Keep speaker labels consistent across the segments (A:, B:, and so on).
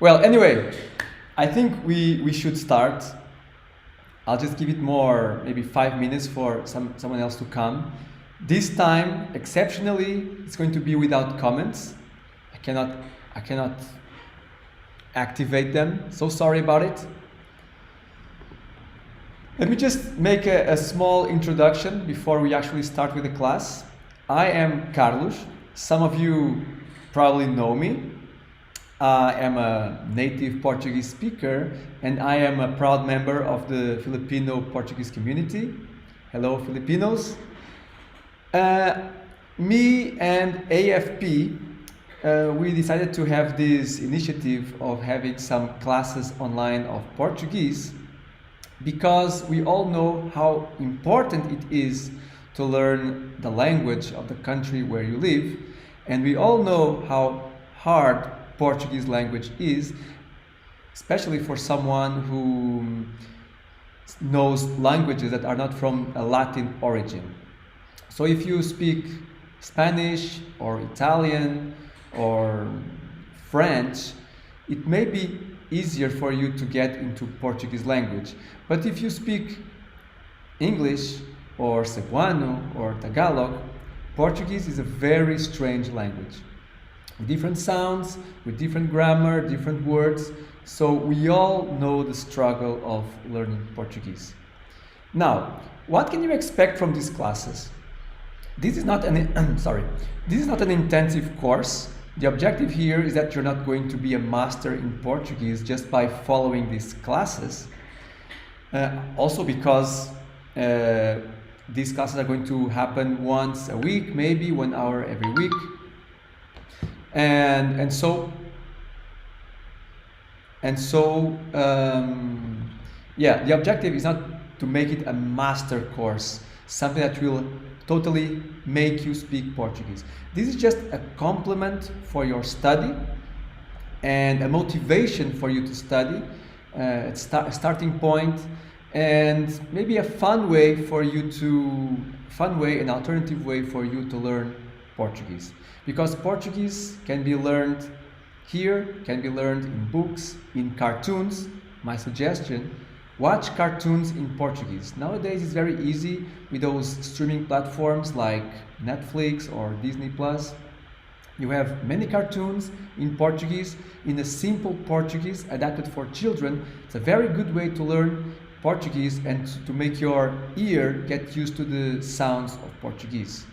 A: Well, anyway, I think we should start. I'll just give it more, maybe 5 minutes for someone else to come. This time, exceptionally, it's going to be without comments. I cannot activate them. So sorry about it. Let me just make a small introduction before we actually start with the class. I am Carlos. Some of you probably know me. I am a native Portuguese speaker and I am a proud member of the Filipino Portuguese community. Hello, Filipinos. Me and AFP, we decided to have this initiative of having some classes online of Portuguese because we all know how important it is to learn the language of the country where you live, and we all know how hard Portuguese language is, especially for someone who knows languages that are not from a Latin origin. So if you speak Spanish or Italian or French, it may be easier for you to get into Portuguese language. But if you speak English or Cebuano or Tagalog, Portuguese is a very strange language. With different sounds, with different grammar, different words. So we all know the struggle of learning Portuguese. Now, what can you expect from these classes? This is not an this is not an intensive course. The objective here is that you're not going to be a master in Portuguese just by following these classes. Also because these classes are going to happen once a week, maybe 1 hour every week. And so the objective is not to make it a master course, something that will totally make you speak Portuguese. This is just a complement for your study and a motivation for you to study, a starting point, and maybe a fun way, an alternative way for you to learn Portuguese. Because Portuguese can be learned here, can be learned in books, in cartoons. My suggestion, watch cartoons in Portuguese. Nowadays it's very easy with those streaming platforms like Netflix or Disney Plus. You have many cartoons in Portuguese, in a simple Portuguese adapted for children. It's a very good way to learn Portuguese and to make your ear get used to the sounds of Portuguese.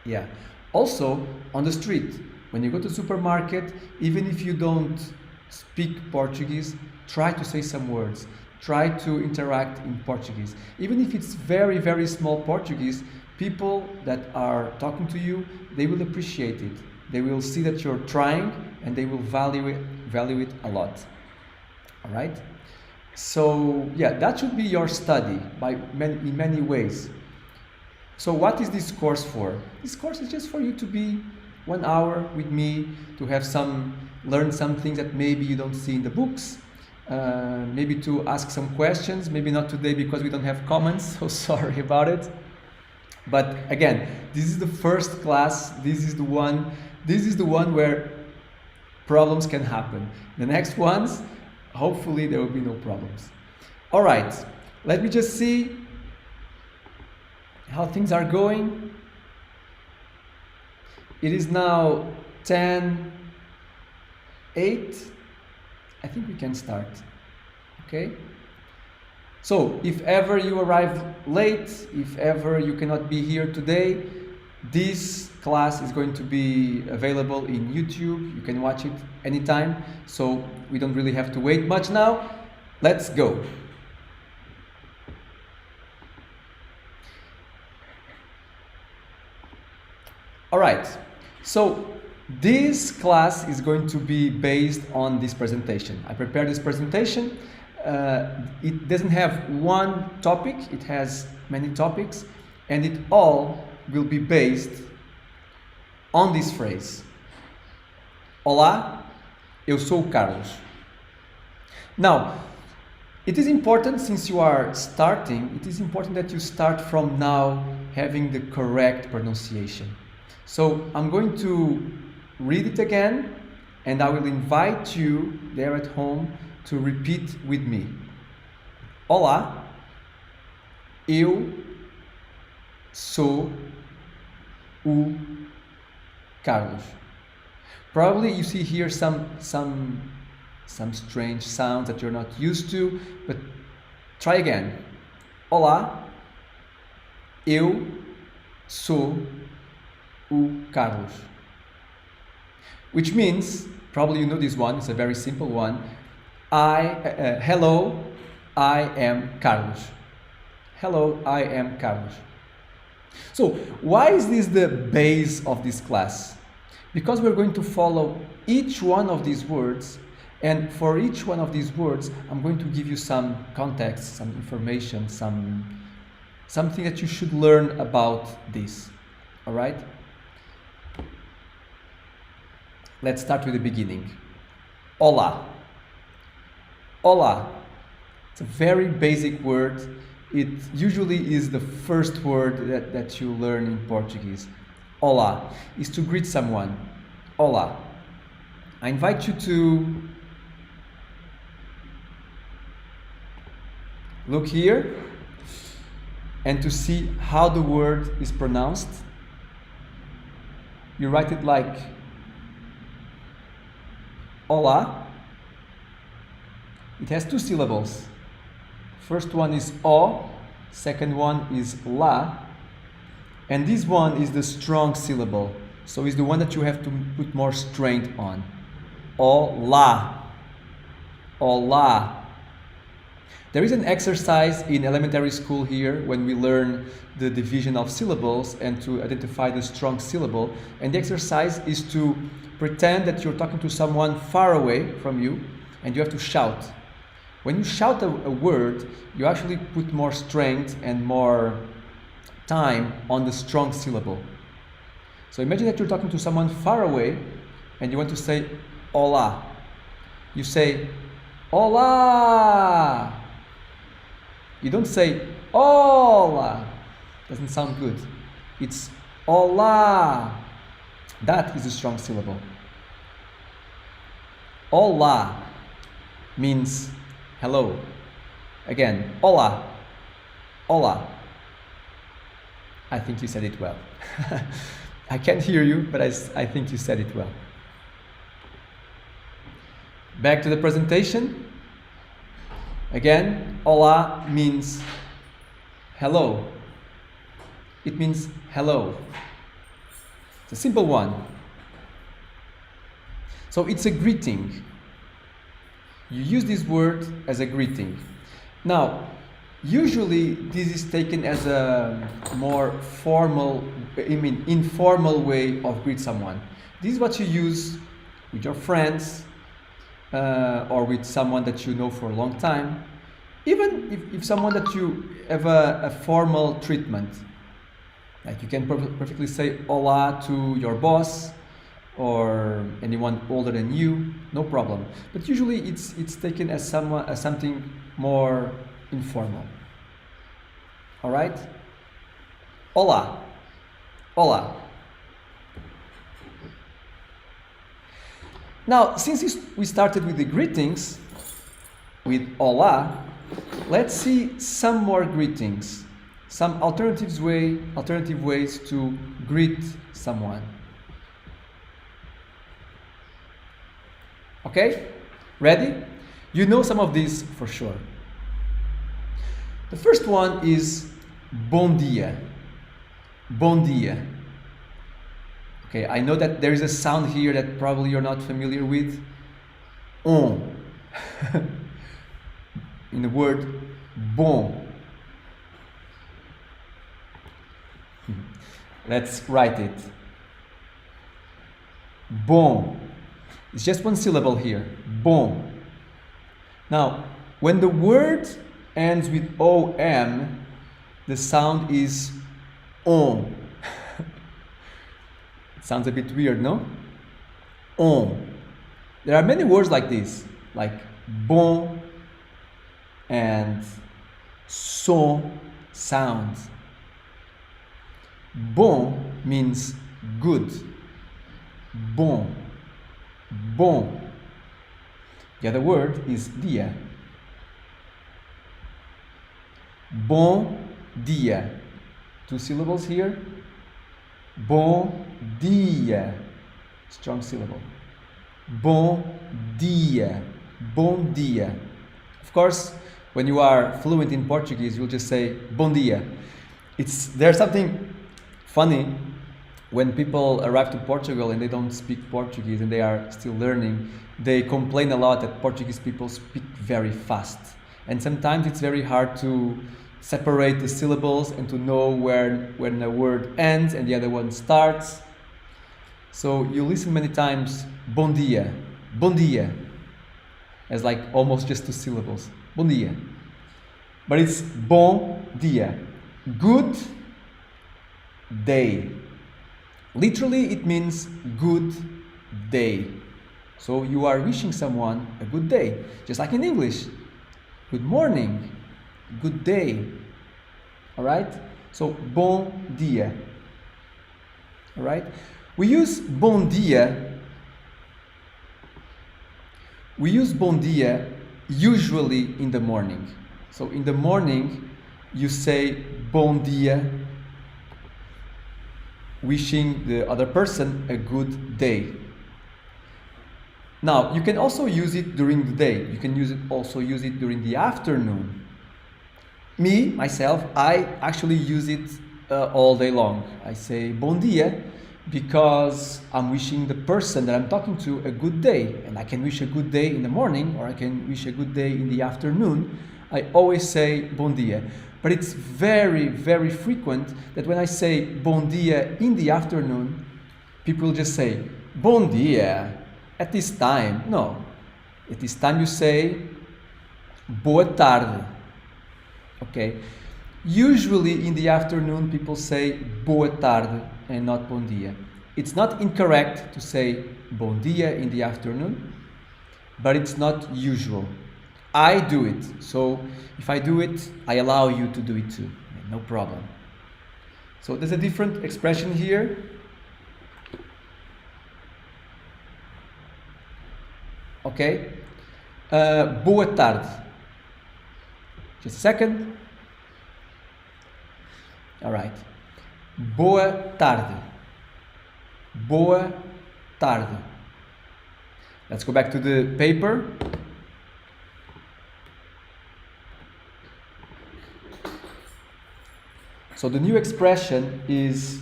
A: Yeah. Also, on the street, when you go to the supermarket, even if you don't speak Portuguese, try to say some words. Try to interact in Portuguese. Even if it's very, very small Portuguese, people that are talking to you, they will appreciate it. They will see that you're trying and they will value it a lot. All right? So, yeah, that should be your study in many ways. So what is this course for? This course is just for you to be 1 hour with me, to have learn some things that maybe you don't see in the books, maybe to ask some questions, maybe not today because we don't have comments, so sorry about it. But again, this is the first class, this is the one where problems can happen. The next ones, hopefully there will be no problems. All right, let me just see how things are going. It is now 10:08. I think we can start. Okay? So, if ever you arrive late, if ever you cannot be here today, this class is going to be available in YouTube. You can watch it anytime, so we don't really have to wait much now. Let's go. All right, so this class is going to be based on this presentation. I prepared this presentation. It doesn't have one topic, it has many topics, and it all will be based on this phrase. Olá, eu sou o Carlos. Now, it is important, since you are starting, it is important that you start from now having the correct pronunciation. So I'm going to read it again and I will invite you there at home to repeat with me. Olá, eu sou o Carlos. Probably you see here some strange sounds that you're not used to, but try again. Olá, eu sou o Carlos. Which means, probably you know this one, it's a very simple one. Hello, I am Carlos. Hello, I am Carlos. So, why is this the base of this class? Because we're going to follow each one of these words, and for each one of these words, I'm going to give you some context, some information, something that you should learn about this. All right? Let's start with the beginning. Olá. Olá. It's a very basic word. It usually is the first word that you learn in Portuguese. Olá is to greet someone. Olá. I invite you to look here and to see how the word is pronounced. You write it like Olá. It has two syllables. First one is O, second one is La, and this one is the strong syllable. So it's the one that you have to put more strength on. Olá. Olá. There is an exercise in elementary school here when we learn the division of syllables and to identify the strong syllable. And the exercise is to pretend that you're talking to someone far away from you and you have to shout. When you shout a word, you actually put more strength and more time on the strong syllable. So imagine that you're talking to someone far away and you want to say Olá. You say Olá. You don't say Olá. Doesn't sound good. It's Olá. That is a strong syllable. Olá means hello. Again, Olá. Olá. I think you said it well. I can't hear you, but I think you said it well. Back to the presentation. Again, Olá means hello. It means hello. It's a simple one. So it's a greeting. You use this word as a greeting. Now, usually this is taken as a more informal way of greet someone. This is what you use with your friends or with someone that you know for a long time. Even if someone that you have a formal treatment. Like you can perfectly say Olá to your boss or anyone older than you, no problem. But usually it's taken as something more informal. All right? Olá. Olá. Now, since we started with the greetings, with Olá, let's see some more greetings, some alternative ways to greet someone. Okay? Ready? You know some of these for sure. The first one is bom dia. Bom dia. Okay, I know that there is a sound here that probably you're not familiar with. In the word bom. Let's write it. Bom. It's just one syllable here. Bom. Now, when the word ends with OM, the sound is on. It sounds a bit weird, no? On. There are many words like this, like bom and som, sounds. Bom means good. Bom. Bom. The other word is dia. Bom dia. 2 syllables here. Bom dia. Strong syllable. Bom dia. Bom dia. Of course, when you are fluent in Portuguese, you'll just say bom dia. There's something funny when people arrive to Portugal and they don't speak Portuguese and they are still learning. They complain a lot that Portuguese people speak very fast. And sometimes it's very hard to separate the syllables and to know when a word ends and the other one starts. So you listen many times, bom dia, as like almost just 2 syllables, bom dia. But it's bom dia, good day. Literally it means good day. So you are wishing someone a good day, just like in English. Good morning, good day. All right? So bom dia. All right? We use bom dia usually in the morning. So in the morning you say bom dia, wishing the other person a good day. Now you can also use it during the day. You can also use it during the afternoon. Myself, I actually use it all day long. I say bom dia because I'm wishing the person that I'm talking to a good day. And I can wish a good day in the morning or I can wish a good day in the afternoon. I always say bom dia. But it's very, very frequent that when I say bom dia in the afternoon, people just say bom dia at this time. No. At this time you say boa tarde. Okay? Usually in the afternoon people say boa tarde and not bom dia. It's not incorrect to say bom dia in the afternoon, but it's not usual. I do it, so if I do it, I allow you to do it too. No problem. So there's a different expression here. Okay? Boa tarde. Just a second. All right. Boa tarde. Boa tarde. Let's go back to the paper. So the new expression is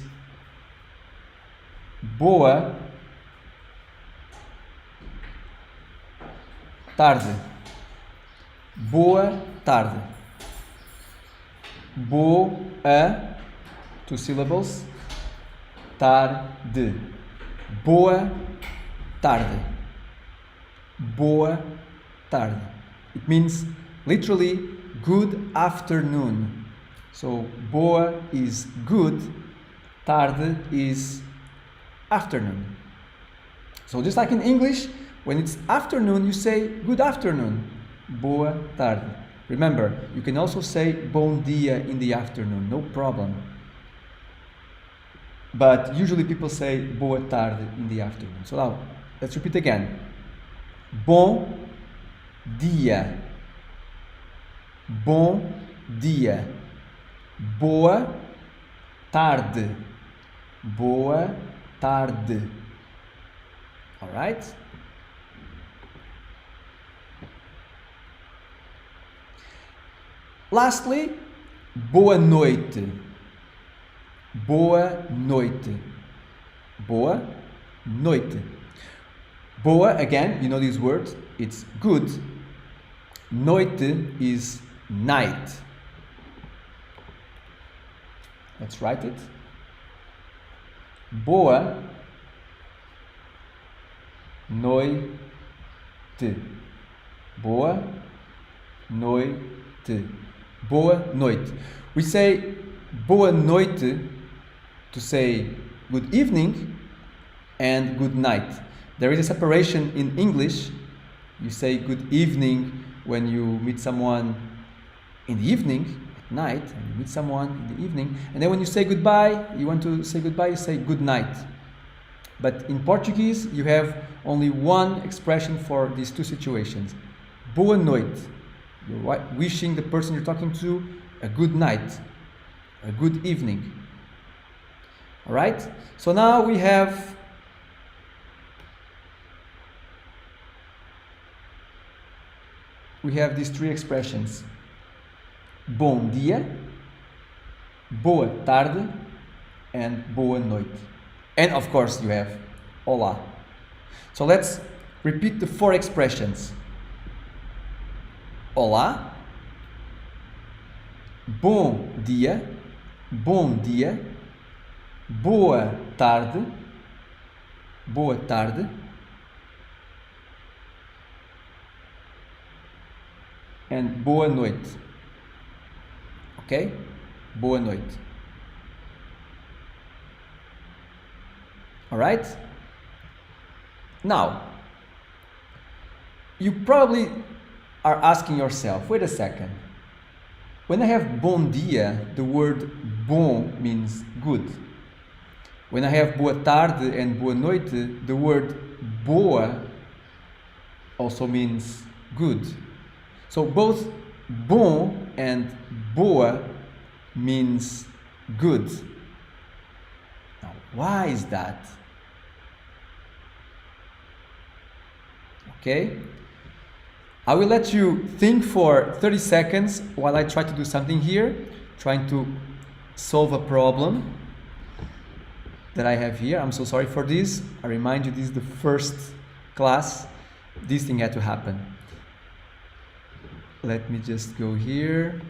A: boa tarde. Boa tarde. Boa, 2 syllables. Tarde. Boa tarde. Boa tarde. It means literally good afternoon. So boa is good, tarde is afternoon. So just like in English, when it's afternoon, you say good afternoon, boa tarde. Remember, you can also say bom dia in the afternoon, no problem. But usually people say boa tarde in the afternoon. So now, let's repeat again. Bom dia. Bom dia. Boa tarde. Boa tarde. All right? Lastly, boa noite. Boa noite. Boa noite. Boa, again, you know these words, it's good. Noite is night. Let's write it. Boa noite. Boa noite. Boa noite. We say boa noite to say good evening and good night. There is a separation in English. You say good evening when you meet someone in the evening, at night, and you meet someone in the evening. And then when you say goodbye, you want to say goodbye, you say good night. But in Portuguese, you have only one expression for these two situations. Boa noite. You're wishing the person you're talking to a good night, a good evening. All right? So now we have these three expressions. Bom dia, boa tarde, and boa noite. And of course you have olá. So let's repeat the four expressions. Olá, bom dia, boa tarde, and boa noite. Okay? Boa noite. All right? Now, you probably are asking yourself, wait a second. When I have bom dia, the word bom means good. When I have boa tarde and boa noite, the word boa also means good. So both bom and boa means good. Now, why is that? Okay? I will let you think for 30 seconds while I try to do something here, trying to solve a problem that I have here. I'm so sorry for this. I remind you, this is the first class. This thing had to happen. Let me just go here.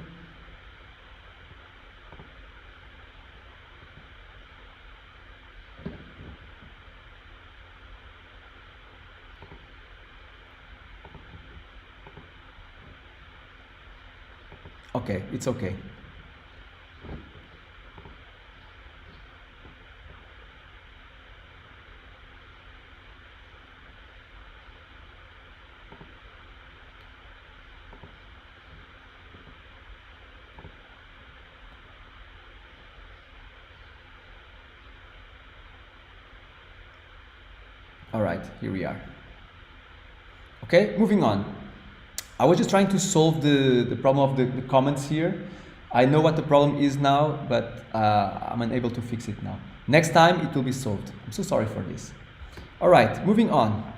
A: Okay, it's okay. All right, here we are. Okay, moving on. I was just trying to solve the problem of the comments here. I know what the problem is now, but I'm unable to fix it now. Next time it will be solved. I'm so sorry for this. All right, moving on.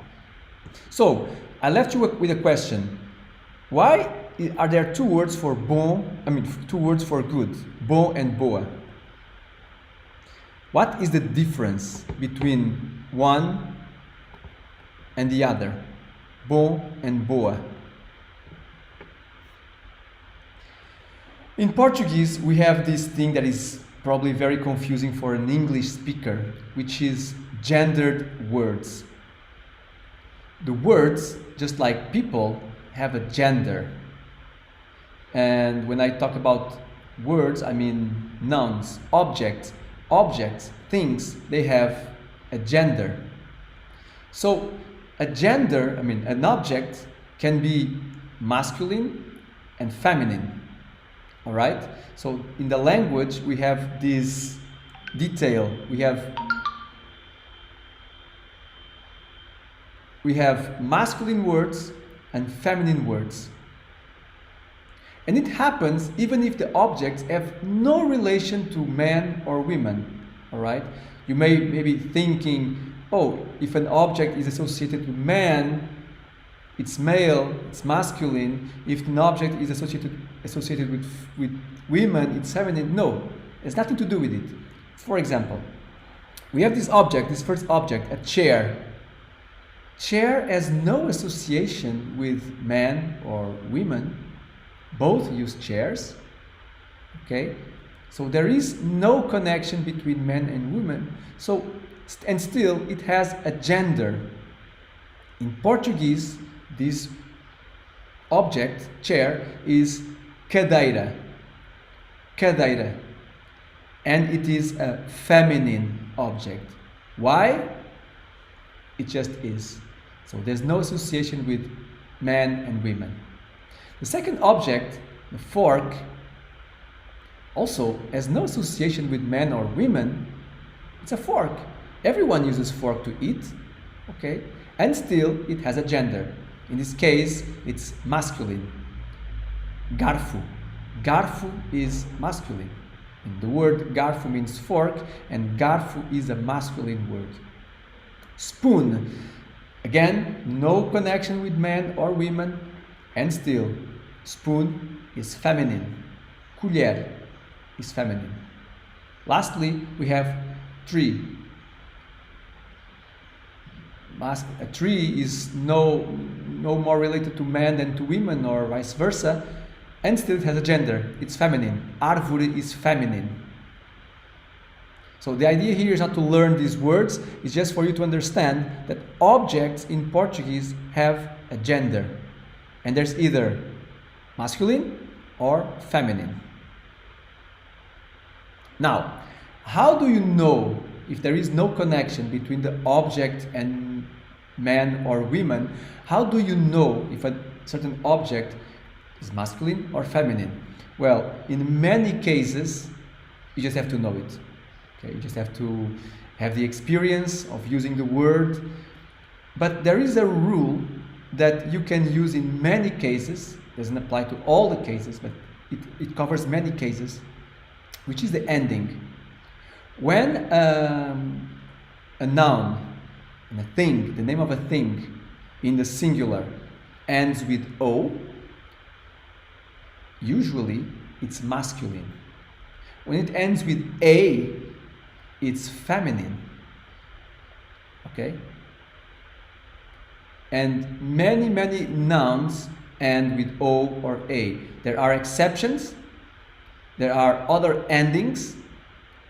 A: So I left you with a question. Why are there two words for bon? Two words for good, bon and boa. What is the difference between one and the other, bon and boa? In Portuguese, we have this thing that is probably very confusing for an English speaker, which is gendered words. The words, just like people, have a gender. And when I talk about words, I mean nouns, objects, things, they have a gender. So a gender, an object can be masculine and feminine. All right? So in the language, we have this detail. We have masculine words and feminine words. And it happens even if the objects have no relation to men or women. All right? You may be thinking, oh, if an object is associated with man, it's male, it's masculine. If an object is associated with women, it's feminine. No, it has nothing to do with it. For example, we have this object, this first object, a chair. Chair has no association with men or women. Both use chairs. Okay? So there is no connection between men and women. So, and still, it has a gender. In Portuguese, this object, chair, is cadeira. Cadeira. And it is a feminine object. Why? It just is. So there's no association with men and women. The second object, the fork, also has no association with men or women. It's a fork. Everyone uses fork to eat, okay? And still, it has a gender. In this case, it's masculine. Garfo. Garfo is masculine. And the word garfo means fork, and garfo is a masculine word. Spoon. Again, no connection with men or women, and still, spoon is feminine. Colher is feminine. Lastly, we have tree. A tree is no more related to men than to women or vice versa, and still it has a gender. It's feminine. Árvore is feminine. So the idea here is not to learn these words, it's just for you to understand that objects in Portuguese have a gender. And there's either masculine or feminine. Now, how do you know if there is no connection between the object and men or women? How do you know if a certain object is masculine or feminine? Well, in many cases, you just have to know it. Okay, you just have to have the experience of using the word. But there is a rule that you can use in many cases. Doesn't apply to all the cases, but it covers many cases, which is the ending. When a noun and a thing, the name of a thing in the singular ends with O, usually it's masculine. When it ends with A, it's feminine. Okay? And many nouns end with O or A. There are exceptions, there are other endings,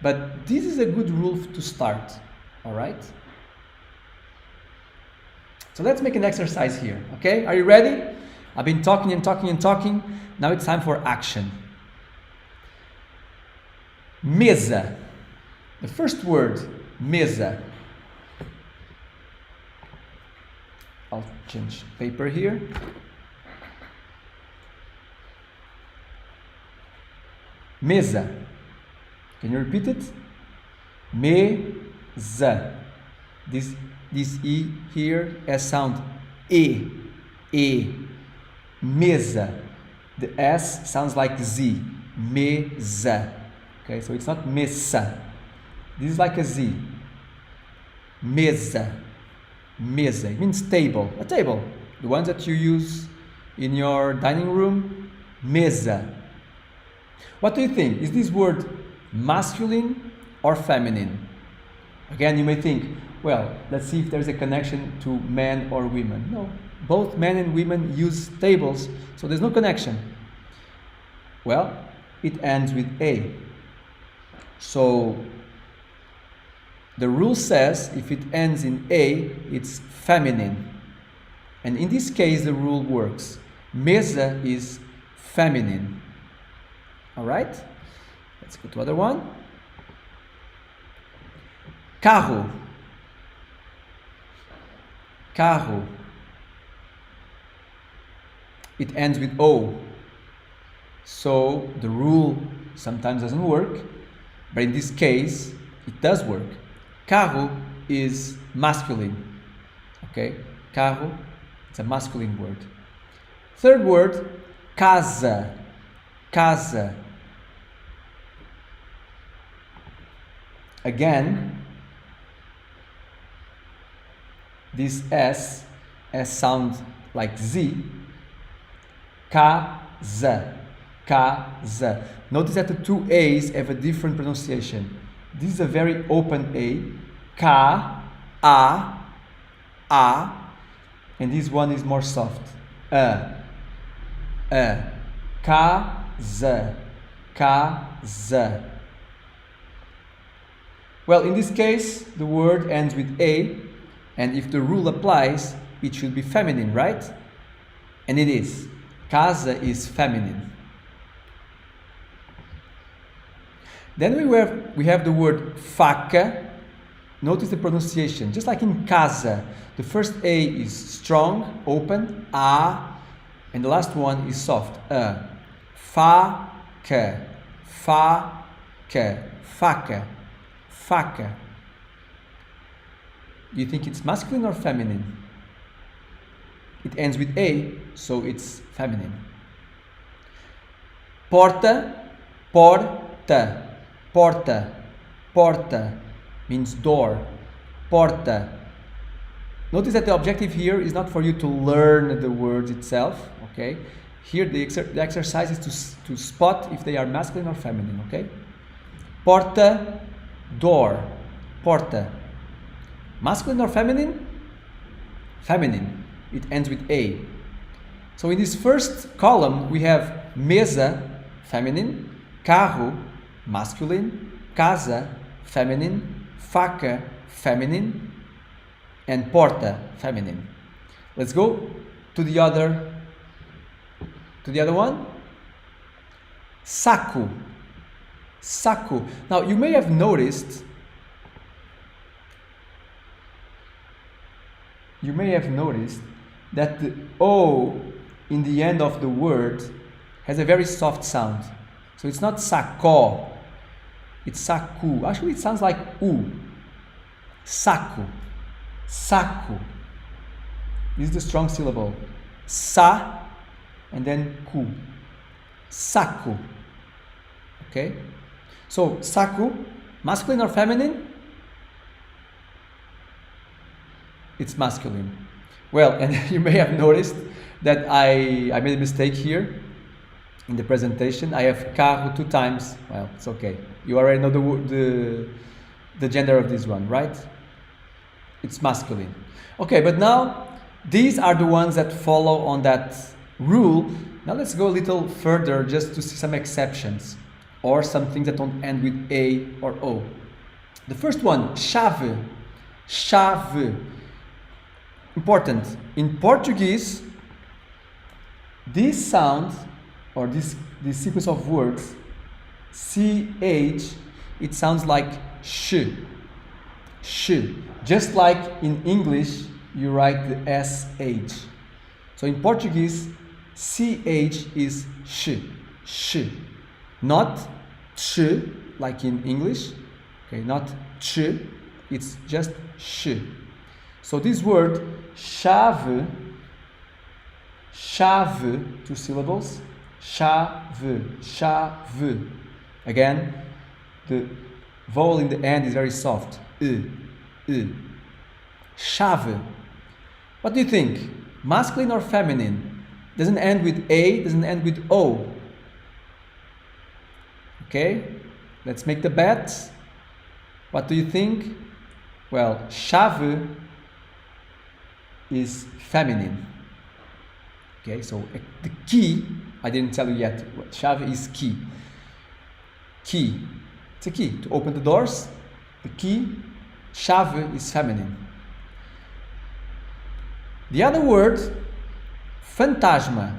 A: but this is a good rule to start. All right? So let's make an exercise here. Okay? Are you ready? I've been talking and talking and talking. Now it's time for action. Mesa. The first word, mesa. I'll change paper here. Mesa. Can you repeat it? Mesa. This E here has sound E. E. Mesa. The S sounds like Z. Mesa. Okay, so it's not mesa. This is like a Z. Mesa. Mesa. It means table. A table. The ones that you use in your dining room. Mesa. What do you think? Is this word masculine or feminine? Again, you may think, well, let's see if there's a connection to men or women. No, both men and women use tables, so there's no connection. Well, it ends with A. So the rule says if it ends in A, it's feminine. And in this case, the rule works. Mesa is feminine. All right? Let's go to other one. Carro. Carro. It ends with O. So the rule sometimes doesn't work, but in this case, it does work. Carro is masculine. Okay? Carro, it's a masculine word. Third word, casa. Casa. Again, this S sounds like Z. Casa. Casa. Notice that the two A's have a different pronunciation. This is a very open A. Ka, A. And this one is more soft. Casa. Casa. Well, in this case, the word ends with A, and if the rule applies, it should be feminine, right? And it is. Casa is feminine. Then we have the word faca. Notice the pronunciation. Just like in casa, the first A is strong, open, A, and the last one is soft, faca, faca, faca, faca. You think it's masculine or feminine? It ends with A, so it's feminine. Porta, porta, porta, porta means door. Porta. Notice that the objective here is not for you to learn the words itself, okay? Here the exercise is to spot if they are masculine or feminine, okay? Porta, door, porta. Masculine or feminine? Feminine. It ends with A. So in this first column, we have mesa, feminine, carro, masculine, casa, feminine, faca, feminine, and porta, feminine. Let's go to the other one. Saco. Saco. Now you may have noticed that the O in the end of the word has a very soft sound. So it's not saco, it's saku. Actually, it sounds like U. Saco. Saco. This is the strong syllable. Sa and then ku. Saco. Okay? So, saku, masculine or feminine? It's masculine. Well, and you may have noticed that I made a mistake here in the presentation. I have carro 2 times. Well, it's okay. You already know the gender of this one, right? It's masculine. Okay, but now these are the ones that follow on that rule. Now let's go a little further just to see some exceptions or some things that don't end with A or O. The first one, chave. Chave. Important. In Portuguese, this sound or this sequence of words, CH, it sounds like sh. Sh. Just like in English, you write the SH. So in Portuguese, CH is sh. Sh. Not ch, like in English. Okay, not ch. It's just sh. So this word, chave, chave, 2 syllables, chave, chave. Again, the vowel in the end is very soft. Chave. What do you think? Masculine or feminine? Doesn't end with A, doesn't end with O. Okay, let's make the bet. What do you think? Well, chave is feminine. Okay, so the key, I didn't tell you yet. Chave is key. Key. It's a key to open the doors. The key, chave, is feminine. The other word, fantasma.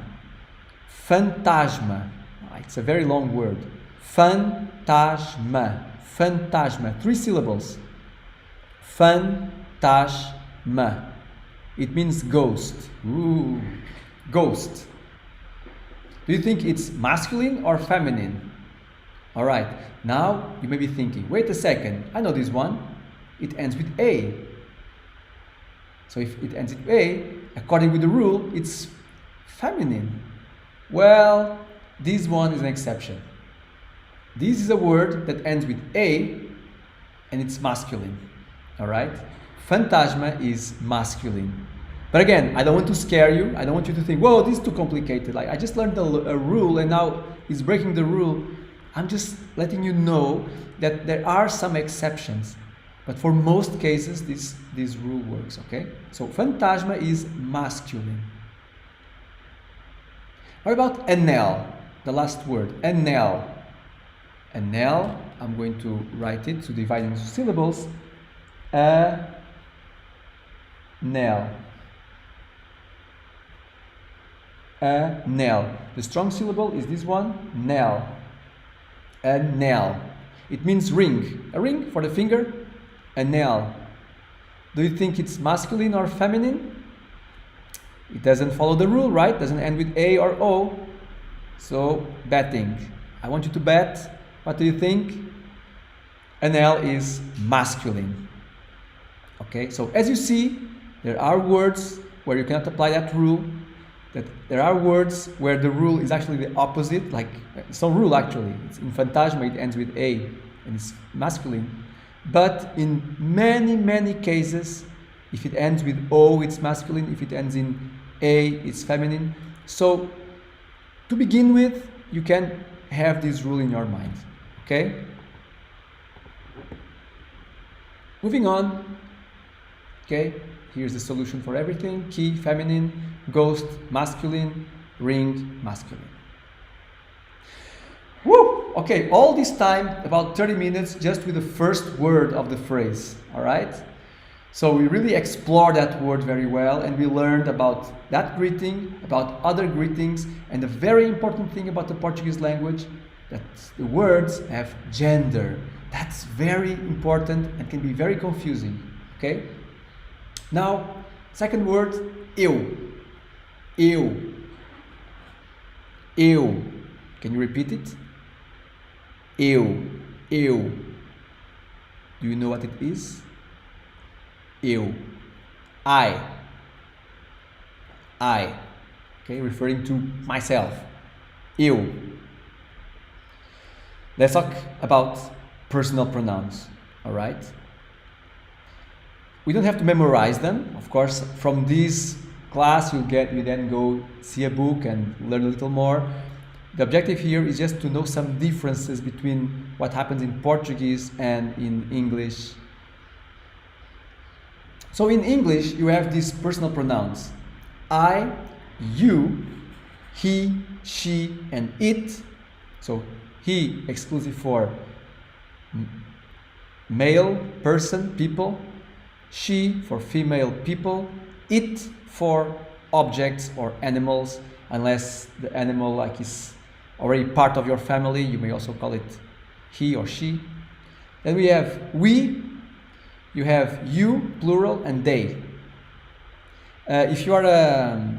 A: Fantasma. It's a very long word. Fantasma. Fantasma. 3 syllables. Fantasma. It means ghost. Ooh, ghost. Do you think it's masculine or feminine? All right. Now you may be thinking, wait a second. I know this one. It ends with A. So if it ends with A, according with the rule, it's feminine. Well, this one is an exception. This is a word that ends with A and it's masculine. All right? Fantasma is masculine. But again, I don't want to scare you. I don't want you to think, whoa, this is too complicated. Like, I just learned a rule and now it's breaking the rule. I'm just letting you know that there are some exceptions. But for most cases, this rule works, okay? So, fantasma is masculine. What about anel? The last word, anel. Anel, I'm going to write it to divide into syllables. Anel. Anel. The strong syllable is this one, nel. Anel. It means ring. A ring for the finger. Anel. Do you think it's masculine or feminine? It doesn't follow the rule, right? Doesn't end with A or O. So, betting. I want you to bet. What do you think? Anel is masculine. Okay, so as you see, there are words where you cannot apply that rule. That there are words where the rule is actually the opposite, like it's no rule actually. It's infantasma, it ends with A and it's masculine. But in many, many cases, if it ends with O, it's masculine. If it ends in A, it's feminine. So to begin with, you can have this rule in your mind. Okay? Moving on. Okay, here's the solution for everything. Key, feminine. Ghost, masculine. Ring, masculine. Woo! Okay, all this time, about 30 minutes, just with the first word of the phrase. All right? So we really explored that word very well, and we learned about that greeting, about other greetings, and the very important thing about the Portuguese language, that the words have gender. That's very important and can be very confusing. Okay? Now, second word, eu. Eu. Eu. Can you repeat it? Eu. Eu. Do you know what it is? Eu. I. Okay, referring to myself. Eu. Let's talk about personal pronouns. All right? We don't have to memorize them. Of course, from this class you then go see a book and learn a little more. The objective here is just to know some differences between what happens in Portuguese and in English. So in English, you have these personal pronouns. I, you, he, she, and it. So he exclusive for male person, people. She for female people. It for objects or animals, unless the animal is already part of your family, you may also call it he or she. Then we have we, you have you, plural, and they. If you are a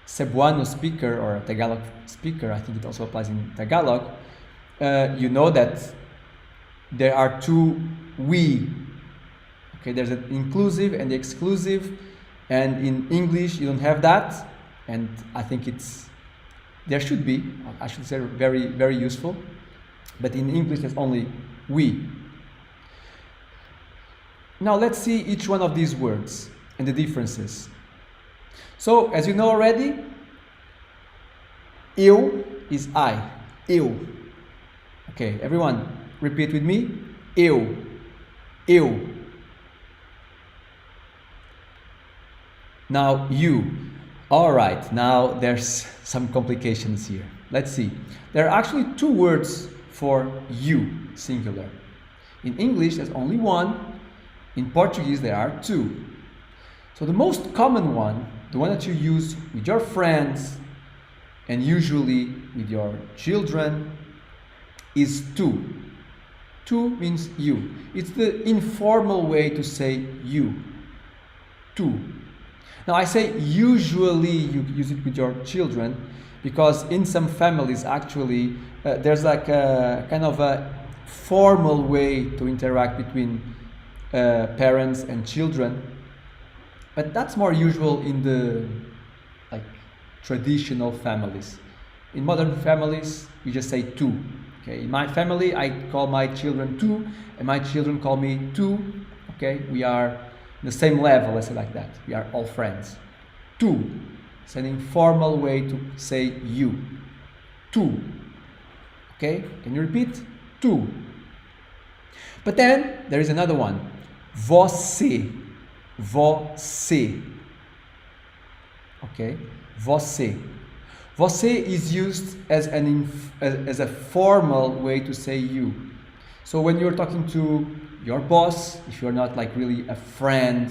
A: Cebuano speaker or a Tagalog speaker, I think it also applies in Tagalog, you know that there are two we. Okay, there's an inclusive and the exclusive, and in English you don't have that, and I think there should be, I should say, very, very useful, but in English there's only we. Now let's see each one of these words and the differences. So, as you know already, eu is I, eu. Okay, everyone, repeat with me, eu, eu. Now you. All right, now there's some complications here. Let's see. There are actually two words for you, singular. In English, there's only one. In Portuguese, there are two. So the most common one, the one that you use with your friends and usually with your children, is tu. Tu means you. It's the informal way to say you. Tu. Now I say usually you use it with your children because in some families actually there's like a kind of a formal way to interact between parents and children, but that's more usual in the traditional families. In modern families you just say tu. Okay, in my family I call my children tu and my children call me tu. Okay, we are the same level, let's say like that. We are all friends. Tu. It's an informal way to say you. Tu. Okay? Can you repeat? Tu. But then there is another one. Você. Você. Okay? Você. Você is used as a formal way to say you. So when you're talking to your boss, if you're not really a friend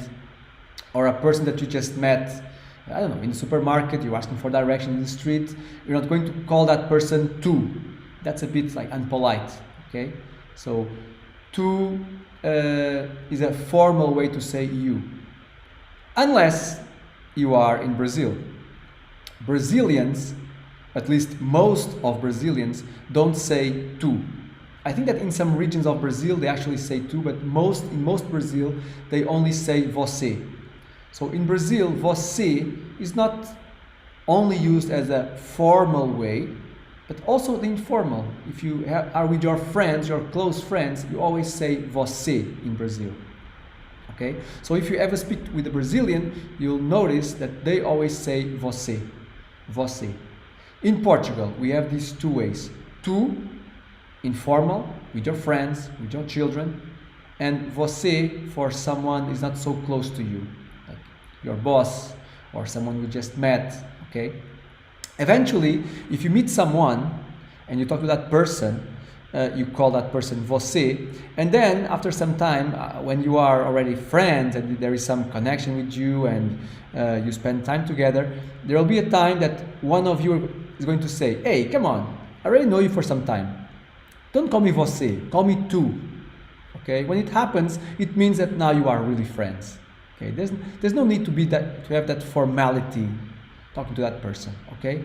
A: or a person that you just met, I don't know, in the supermarket, you're asking for direction in the street, you're not going to call that person tu. That's a bit unpolite, okay? So tu is a formal way to say you. Unless you are in Brazil. Brazilians, at least most of Brazilians, don't say tu. I think that in some regions of Brazil they actually say tu, but in most Brazil they only say você. So in Brazil, você is not only used as a formal way, but also the informal. If you are with your friends, your close friends, you always say você in Brazil. Okay? So if you ever speak with a Brazilian, you'll notice that they always say você. Você. In Portugal, we have these two ways. Tu, informal, with your friends, with your children, and você for someone who is not so close to you, like your boss or someone you just met. Okay? Eventually, if you meet someone and you talk to that person, you call that person você, and then after some time, when you are already friends and there is some connection with you and you spend time together, there will be a time that one of you is going to say, hey, come on, I already know you for some time. Don't call me você, call me tu. Okay? When it happens, it means that now you are really friends. Okay? There's no need to have that formality talking to that person. Okay?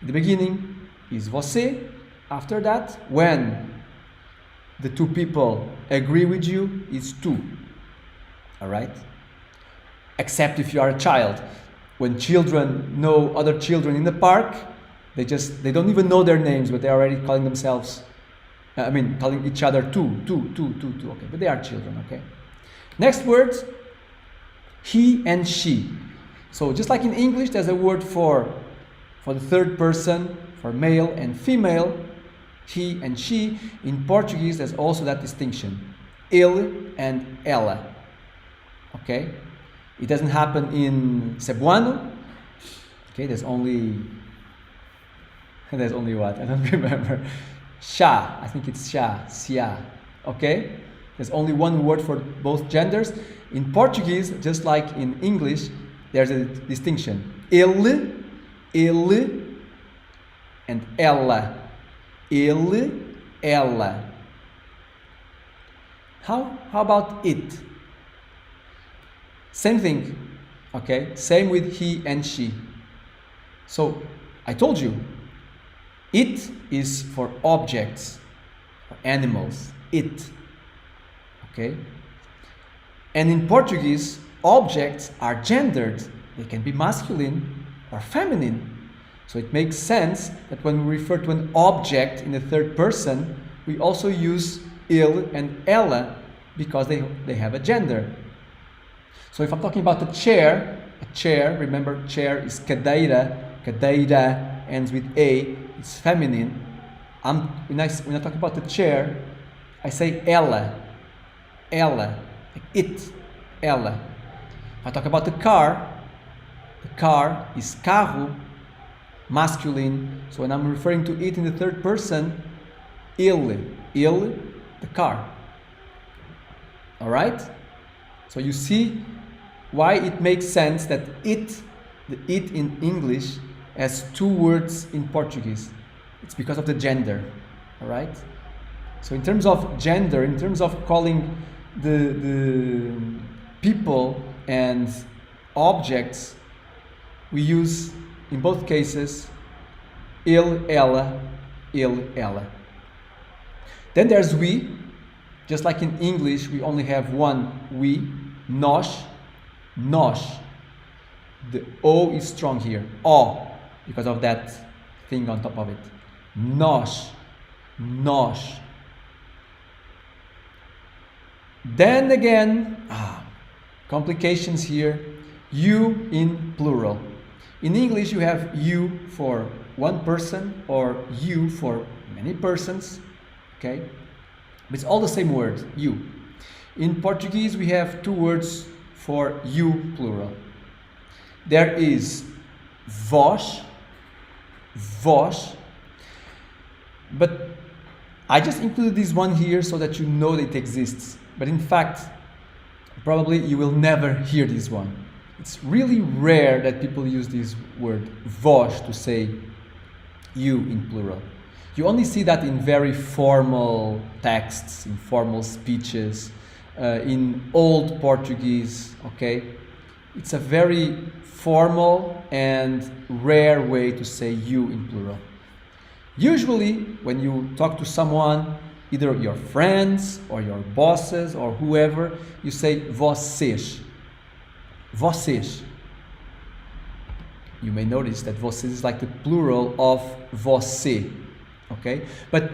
A: The beginning is você. After that, when the two people agree with you, it's tu. All right? Except if you are a child. When children know other children in the park, they don't even know their names, but they're already calling themselves, calling each other tu. Okay, but they are children. Okay. Next word, he and she. So just like in English, there's a word for the third person, for male and female, he and she. In Portuguese, there's also that distinction, ele and ela. Okay? It doesn't happen in Cebuano. Okay, there's only what? I don't remember. Sha, I think it's sha, sia. Okay? There's only one word for both genders. In Portuguese, just like in English, there's a distinction. Ele, and ela. Ele, ela. How about it? Same thing, okay? Same with he and she. So, I told you, it is for objects, for animals, it, okay? And in Portuguese, objects are gendered. They can be masculine or feminine. So it makes sense that when we refer to an object in the third person, we also use ele and ela because they have a gender. So if I'm talking about a chair, remember chair is cadeira, cadeira ends with a, it's feminine. When I talk about the chair, I say ela, it, ela. If I talk about the car is carro, masculine. So when I'm referring to it in the third person, ele, the car. All right? So you see why it makes sense that the it in English has two words in Portuguese. It's because of the gender. All right? So in terms of gender, in terms of calling the people and objects, we use in both cases ele, ela. Then there's we. Just like in English, we only have one we, nós. The O is strong here, O, because of that thing on top of it. Nós. Then again, complications here. You in plural. In English, you have you for one person or you for many persons. Okay? But it's all the same word, you. In Portuguese, we have two words for you plural. There is vós, but I just included this one here so that you know that it exists. But in fact, probably you will never hear this one. It's really rare that people use this word vós to say you in plural. You only see that in very formal texts, in formal speeches, in old Portuguese, okay? It's a very formal and rare way to say you in plural. Usually, when you talk to someone either your friends or your bosses or whoever, you say vocês. Vocês. You may notice that vocês is like the plural of você. Okay? But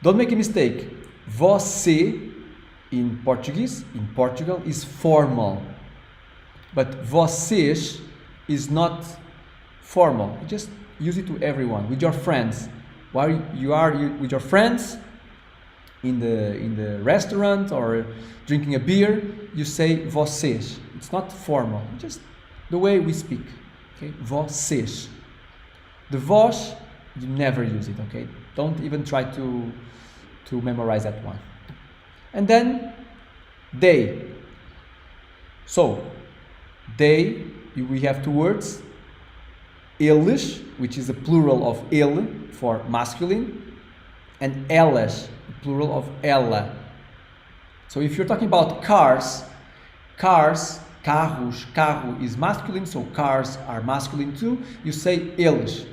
A: don't make a mistake. Você in Portuguese, in Portugal, is formal. But vocês is not formal. You just use it to everyone, with your friends. While you are with your friends in the restaurant or drinking a beer, you say vocês. It's not formal, just the way we speak. Okay, vocês. The vós, you never use it. Okay, don't even try to memorize that one. And then they. So they, we have two words. Eles, which is the plural of ele for masculine, and elas, the plural of ela. So if you're talking about cars, carros, carro is masculine, so cars are masculine too, you say eles.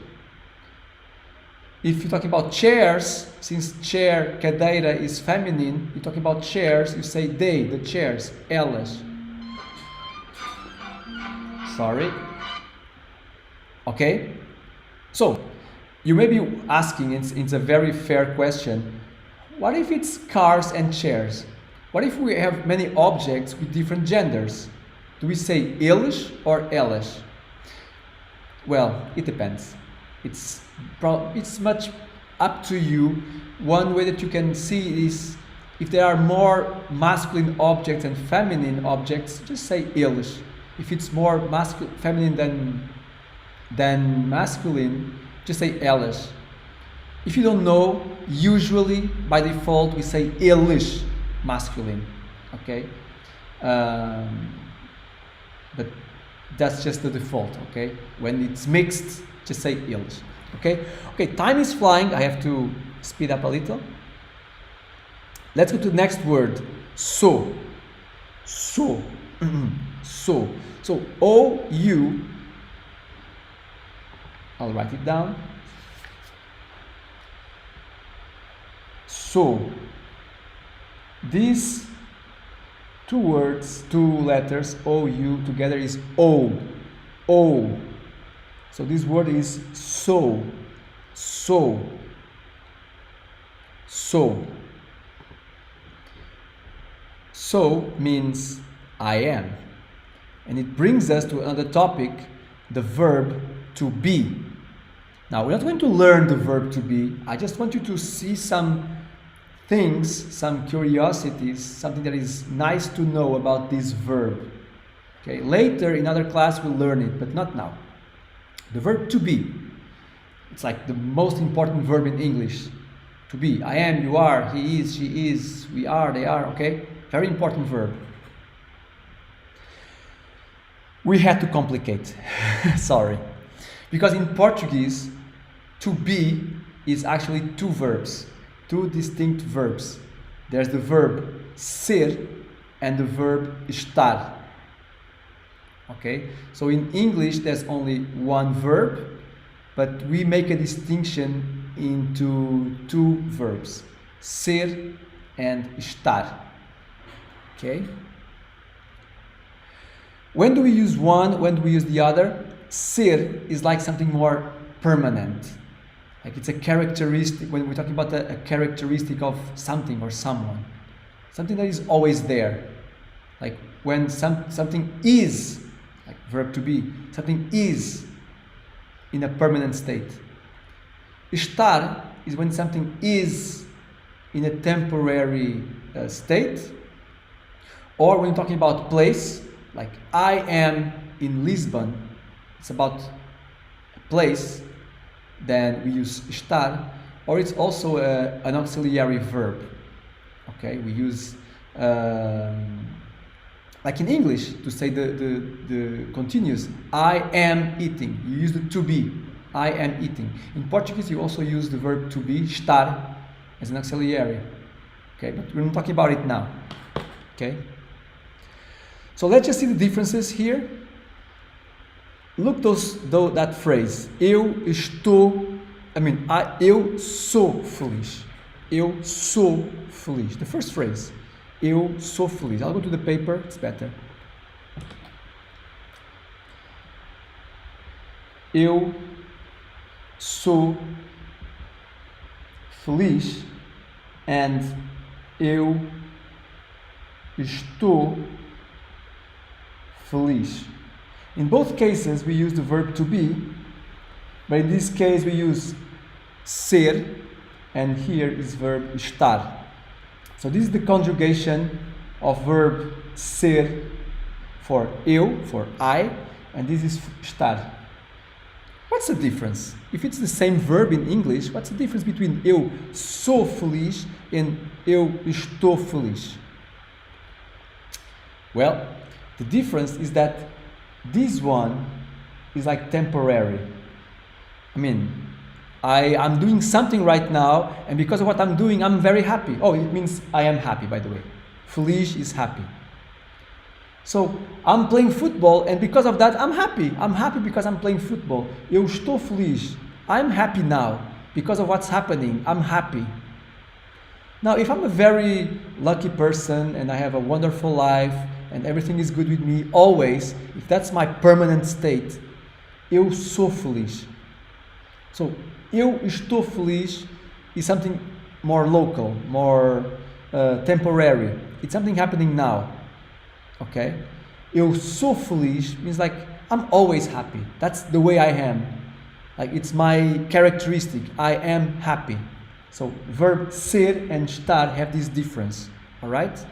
A: If you're talking about chairs, since chair, cadeira is feminine, you're talking about chairs, you say they, the chairs, elas. Sorry. Okay? So, you may be asking, it's a very fair question, what if it's cars and chairs? What if we have many objects with different genders? Do we say eles or elas? Well, it depends. It's much up to you. One way that you can see is if there are more masculine objects and feminine objects, just say eles. If it's more feminine than masculine, just say elas. If you don't know, usually by default we say eles, masculine. Okay, but that's just the default. Okay, when it's mixed, just say eles. Okay. Time is flying. I have to speed up a little. Let's go to the next word. So. So. So. So O-U. I'll write it down. So, these two words, two letters, O-U, together is O. O. So this word is so. So. So. So means I am. And it brings us to another topic, the verb to be. Now, we're not going to learn the verb to be. I just want you to see some things, some curiosities, something that is nice to know about this verb. Okay, later in other class we'll learn it, but not now. The verb to be. It's like the most important verb in English. To be. I am, you are, he is, she is, we are, they are, okay? Very important verb. We had to complicate. Sorry. Because in Portuguese, to be is actually two verbs, two distinct verbs. There's the verb ser and the verb estar. Okay? So in English, there's only one verb, but we make a distinction into two verbs, ser and estar. Okay? When do we use one? When do we use the other? Ser is like something more permanent. Like it's a characteristic, when we're talking about a characteristic of something or someone. Something that is always there. Like when something is, like verb to be, something is in a permanent state. Estar is when something is in a temporary state. Or when you're talking about place, like I am in Lisbon, it's about a place, then we use estar, or it's also an auxiliary verb. Okay, we use like in English to say the continuous. I am eating. You use the to be. I am eating. In Portuguese, you also use the verb to be, estar, as an auxiliary. Okay, but we're not talking about it now. Okay. So let's just see the differences here. Look that phrase. Eu sou feliz. Eu sou feliz. The first phrase. Eu sou feliz. I'll go to the paper, it's better. Eu sou feliz and eu estou feliz. In both cases we use the verb to be, but in this case we use ser, and here is verb estar. So this is the conjugation of verb ser for eu, for I, and this is estar. What's the difference? If it's the same verb in English, what's the difference between eu sou feliz and eu estou feliz? Well, the difference is that this one is like temporary. I mean, I'm doing something right now, and because of what I'm doing, I'm very happy. Oh, it means I am happy, by the way. Feliz is happy. So, I'm playing football, and because of that, I'm happy. I'm happy because I'm playing football. Eu estou feliz. I'm happy now. Because of what's happening, I'm happy. Now, if I'm a very lucky person, and I have a wonderful life, and everything is good with me always, if that's my permanent state, eu sou feliz. So, eu estou feliz is something more local, more temporary. It's something happening now. Okay? Eu sou feliz means like I'm always happy. That's the way I am. Like it's my characteristic. I am happy. So verb ser and estar have this difference. Alright?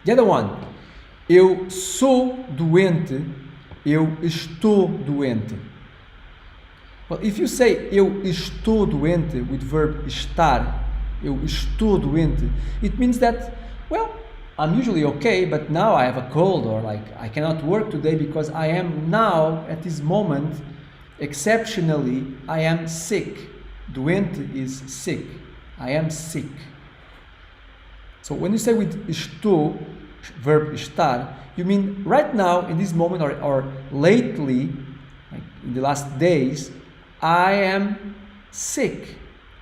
A: The other one. Eu sou doente. Eu estou doente. Well, if you say eu estou doente with verb estar, eu estou doente, it means that, well, I'm usually okay, but now I have a cold, or like I cannot work today because I am now, at this moment, exceptionally, I am sick. Doente is sick. I am sick. So when you say with estou, verb estar, you mean right now, in this moment, or lately, like in the last days, I am sick.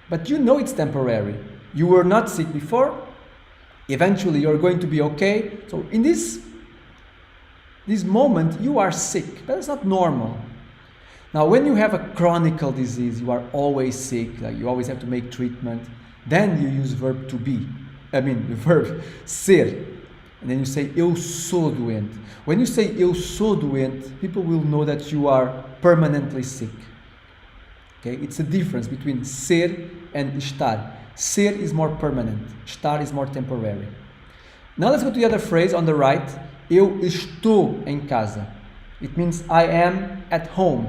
A: But you know it's temporary. You were not sick before. Eventually you're going to be okay. So in this moment you are sick. That's not normal. Now when you have a chronic disease, you are always sick, like you always have to make treatment, then you use verb to be. The verb ser. And then you say eu sou doente. When you say eu sou doente, people will know that you are permanently sick. Okay? It's a difference between ser and estar. Ser is more permanent. Estar is more temporary. Now let's go to the other phrase on the right. Eu estou em casa. It means I am at home.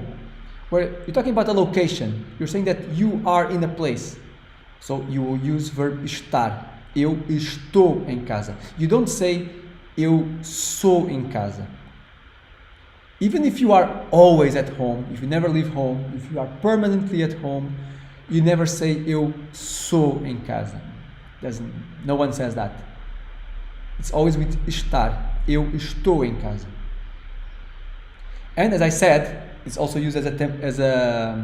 A: Where you're talking about a location. You're saying that you are in a place. So you will use verb estar. Eu estou em casa. You don't say eu sou em casa. Even if you are always at home, if you never leave home, if you are permanently at home, you never say eu sou em casa. No one says that. It's always with estar. Eu estou em casa. And as I said, it's also used as a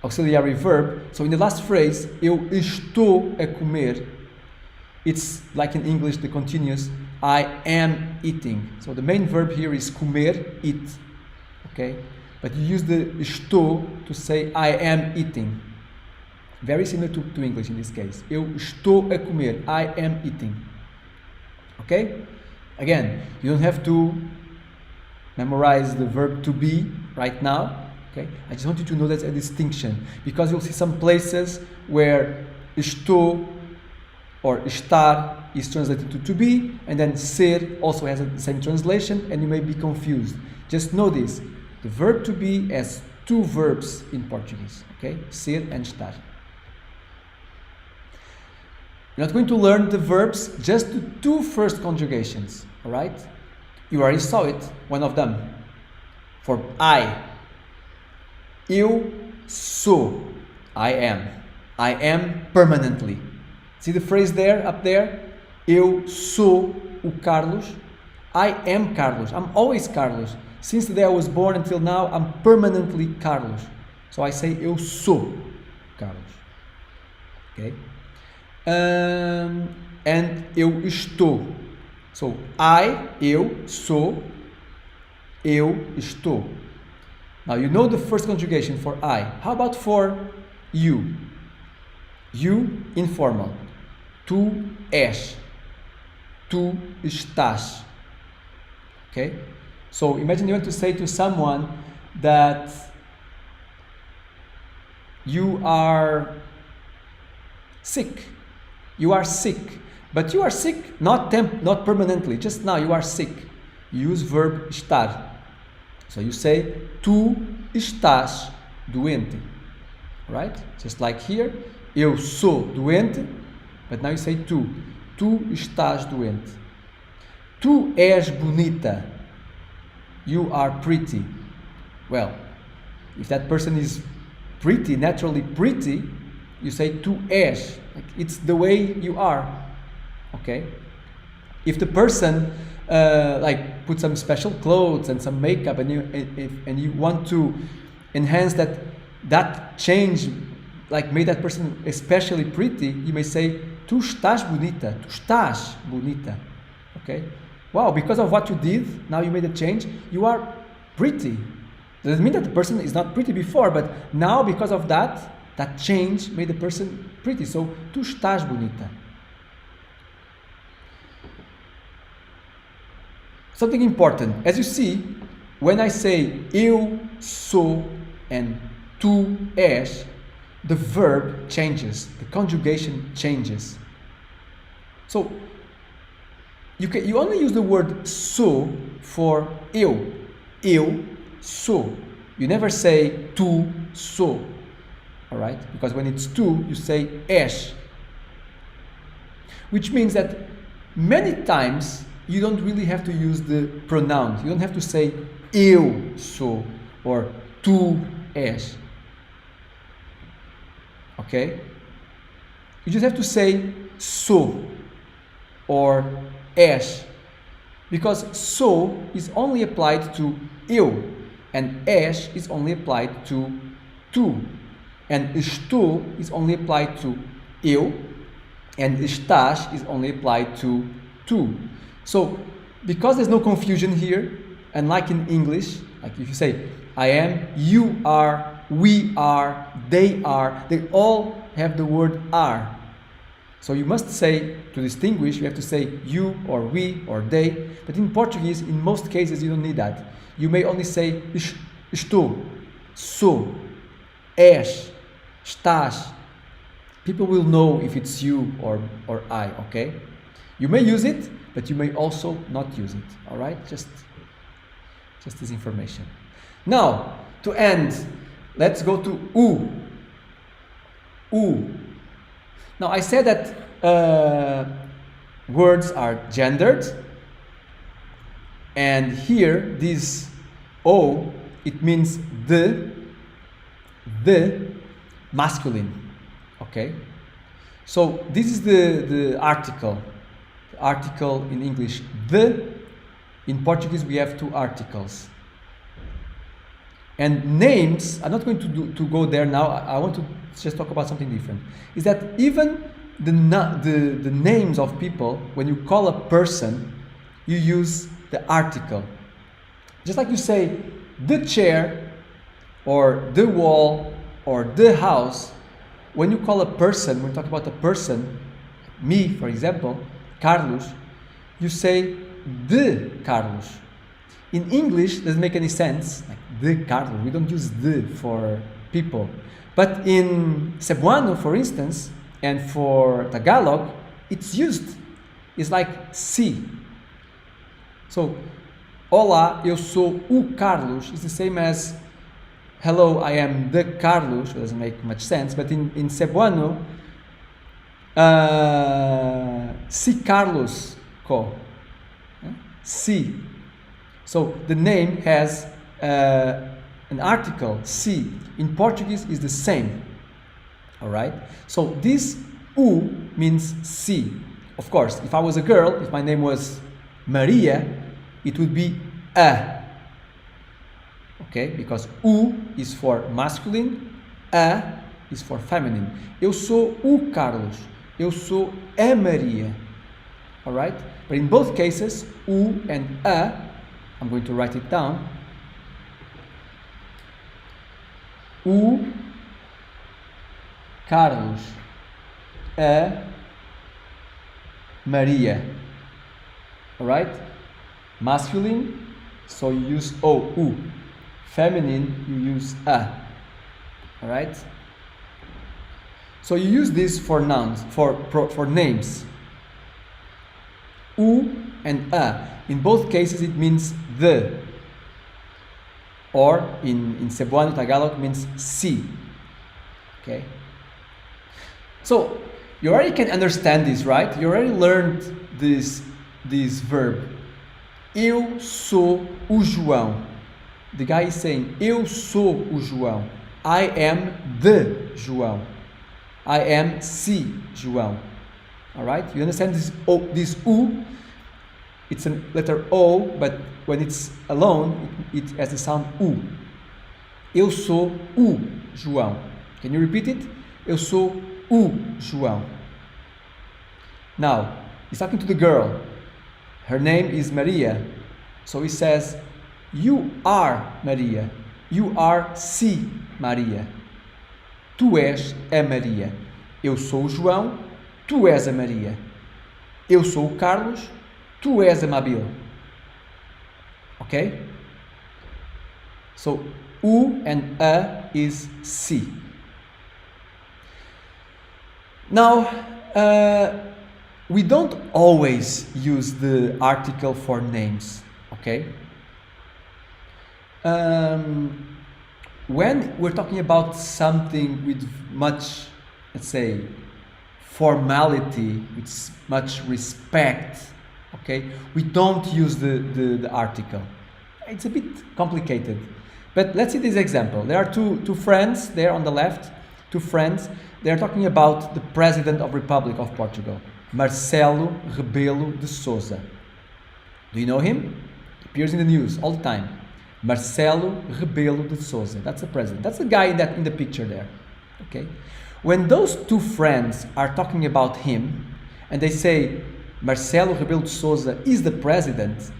A: auxiliary verb. So in the last phrase, eu estou a comer, it's like in English the continuous I am eating. So the main verb here is comer, eat. Okay? But you use the estou to say I am eating. Very similar to English in this case. Eu estou a comer. I am eating. Okay? Again, you don't have to memorize the verb to be right now. Okay? I just want you to know that's a distinction. Because you'll see some places where estou or estar is translated to be, and then ser also has the same translation, and you may be confused. Just know this. The verb to be has two verbs in Portuguese, okay? Ser and estar. You're not going to learn the verbs, just the two first conjugations, all right? You already saw it, one of them. For I. Eu sou. I am. I am permanently. See the phrase there, up there? Eu sou o Carlos. I am Carlos. I'm always Carlos. Since the day I was born until now, I'm permanently Carlos. So I say eu sou Carlos. Okay? And eu estou. So, eu, sou, eu estou. Now, you know the first conjugation for I. How about for you? You, informal. Tu és. Tu estás. Okay? So, imagine you want to say to someone that you are sick. You are sick. But you are sick not permanently, just now you are sick. You use verb estar. So you say, tu estás doente. Right? Just like here, eu sou doente, but now you say tu. Tu estás doente. Tu és bonita. You are pretty. Well, if that person is pretty, naturally pretty, you say tu és. Like it's the way you are. Okay? If the person like put some special clothes and some makeup, and you want to enhance that change, like made that person especially pretty, you may say tu estás bonita. Tu estás bonita. Okay? Wow, because of what you did, now you made a change, you are pretty. Doesn't mean that the person is not pretty before, but now because of that change made the person pretty. So, tu estás bonita. Something important. As you see, when I say eu sou and tu és, the verb changes, the conjugation changes. So, you only use the word sou for eu. Eu sou. You never say tu sou. Alright? Because when it's tu, you say és. Which means that many times you don't really have to use the pronouns. You don't have to say eu sou or tu és. Okay? You just have to say sou or és. Because sou is only applied to eu and és is only applied to tu. And estou is only applied to eu and estás is only applied to tu. So, because there's no confusion here, and like in English, like if you say I am, you are, we are, they all have the word are. So you must say, to distinguish, you have to say you or we or they. But in Portuguese, in most cases, you don't need that. You may only say estou, sou, és, estás. People will know if it's you or I, okay? You may use it, but you may also not use it, all right? Just this information. Now, to end, let's go to u. U. Now, I said that words are gendered, and here, this o, it means the masculine. Okay, so this is the article. The article in English, the. In Portuguese, we have two articles. And names, I'm not going to go there now. I want to just talk about something different. Is that even the names of people, when you call a person, you use the article. Just like you say the chair, or the wall, or the house. When you call a person, when you talk about a person, me, for example, Carlos, you say the Carlos. In English, doesn't make any sense, like the Carlos. We don't use the for people. But in Cebuano, for instance, and for Tagalog, it's used. It's like si. So, olá, eu sou o Carlos is the same as hello, I am the Carlos. It doesn't make much sense, but in Cebuano, si Carlos ko. Si. So the name has an article, si. In Portuguese is the same. Alright? So this u means si. Of course, if I was a girl, if my name was Maria, it would be a. Okay? Because u is for masculine, a is for feminine. Eu sou o Carlos. Eu sou a Maria. Alright? But in both cases, o and a, I'm going to write it down. O Carlos, a Maria. Alright? Masculine, so you use o, u. Feminine, you use a. Alright? So you use this for nouns, for names. U and a. In both cases it means the. Or in Cebuano Tagalog means si. Okay? So you already can understand this, right? You already learned this verb. Eu sou o João. The guy is saying, eu sou o João. I am the João. I am si João. Alright? You understand this U? It's a letter O, but when it's alone, it has the sound U. Eu sou o João. Can you repeat it? Eu sou o João. Now, he's talking to the girl. Her name is Maria. So he says, you are Maria. You are si Maria. Tu és a Maria. Eu sou o João. Tu és a Maria. Eu sou o Carlos. Tu és a Mabel. Okay? So, u and a is si. Now, we don't always use the article for names. Okay? When we're talking about something with much, let's say, formality, with much respect, okay, we don't use the article. It's a bit complicated. But let's see this example. There are two friends there on the left, two friends. They are talking about the President of Republic of Portugal, Marcelo Rebelo de Sousa. Do you know him? He appears in the news all the time. Marcelo Rebelo de Sousa. That's the president. That's the guy in the picture there. Okay? When those two friends are talking about him and they say Marcelo Rebelo de Sousa is the president,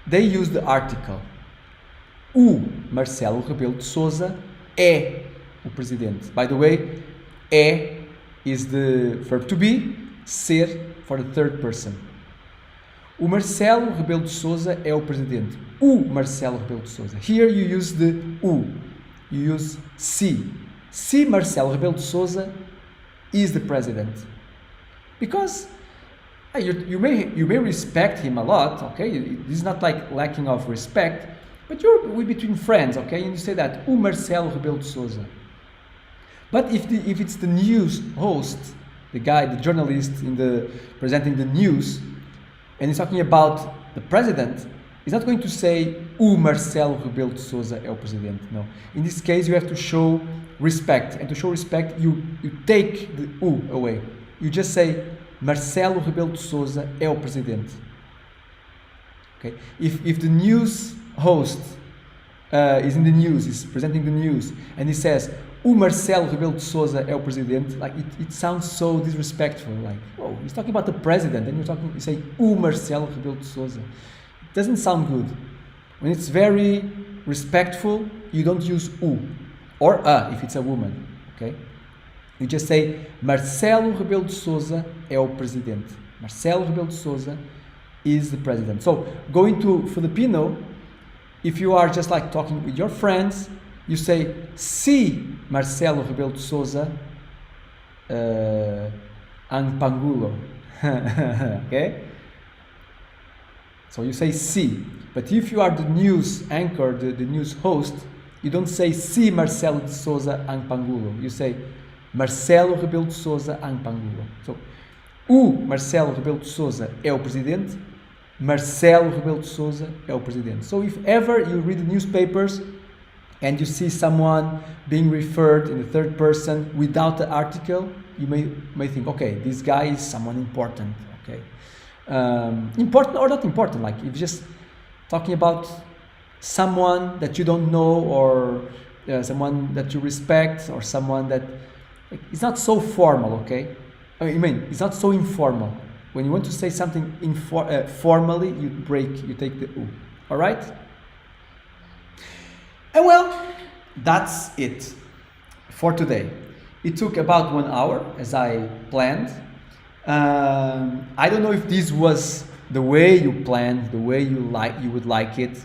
A: they use the article. O Marcelo Rebelo de Sousa é o presidente. By the way, é is the verb to be, ser for the third person. O Marcelo Rebelo de Sousa é o presidente. O Marcelo Rebelo de Sousa. Here you use the o. You use si. Si Marcelo Rebelo de Sousa is the president. Because you may respect him a lot, okay? This is not like lacking of respect, but you're between friends, okay? And you say that, o Marcelo Rebelo de Sousa. But if it's the news host, the guy, the journalist presenting the news, and he's talking about the president, he's not going to say o Marcelo Rebelo de Sousa é o presidente. No. In this case, you have to show respect, and to show respect, you take the o away. You just say Marcelo Rebelo de Sousa é o presidente. Okay. If the news host is in the news, is presenting the news, and he says o Marcelo Rebelo de Sousa é o presidente, like it sounds so disrespectful. Like, oh, he's talking about the president, and you say o Marcelo Rebelo de Sousa. It doesn't sound good. When it's very respectful, you don't use o or a if it's a woman. Okay, you just say Marcelo Rebelo de Sousa é o presidente. Marcelo Rebelo de Sousa is the president. So going to Filipino, if you are just like talking with your friends, you say si Marcelo Rebelo de Sousa ang Pangulo. Okay? So you say si. But if you are the news anchor, the news host, you don't say si Marcelo de Sousa ang Pangulo. You say Marcelo Rebelo de Sousa ang Pangulo. So, o Marcelo Rebelo de Sousa é o presidente. Marcelo Rebelo de Sousa é o presidente. So if ever you read the newspapers and you see someone being referred in the third person without the article, you may think, okay, this guy is someone important. Okay, important or not important. Like if you're just talking about someone that you don't know, or someone that you respect, or someone that it's not so formal, okay? I mean, it's not so informal. When you want to say something formally, you take the U. All right? And well, that's it for today. It took about 1 hour, as I planned. I don't know if this was the way you planned, the way you would like it.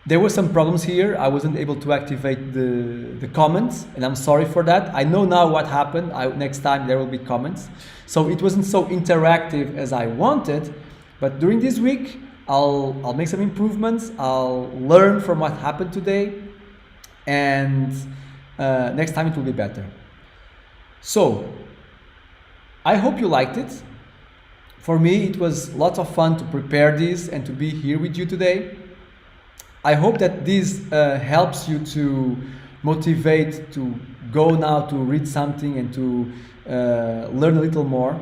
A: There were some problems here. I wasn't able to activate the comments, and I'm sorry for that. I know now what happened. Next time there will be comments. So it wasn't so interactive as I wanted, but during this week, I'll make some improvements. I'll learn from what happened today, and next time it will be better. So I hope you liked it. For me, it was lots of fun to prepare this and to be here with you today. I hope that this helps you to motivate to go now to read something and to learn a little more.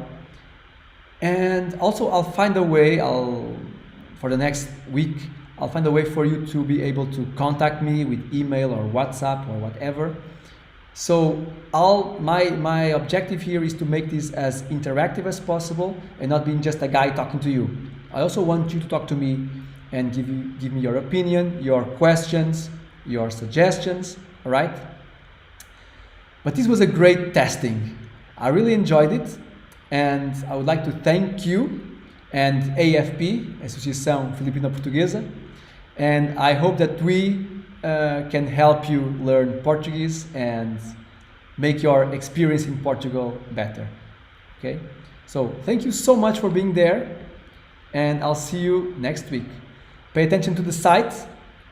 A: And also I'll find a way, for the next week, I'll find a way for you to be able to contact me with email or WhatsApp or whatever. So my objective here is to make this as interactive as possible and not being just a guy talking to you. I also want you to talk to me and give me your opinion, your questions, your suggestions, all right? But this was a great testing. I really enjoyed it, and I would like to thank you and AFP, Associação Filipina Portuguesa, and I hope that we can help you learn Portuguese and make your experience in Portugal better, okay? So thank you so much for being there, and I'll see you next week. Pay attention to the site.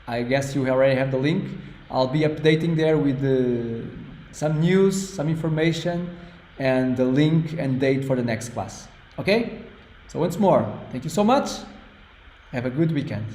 A: I guess you already have the link. I'll be updating there with some news, some information, and the link and date for the next class. Okay? So once more, thank you so much. Have a good weekend.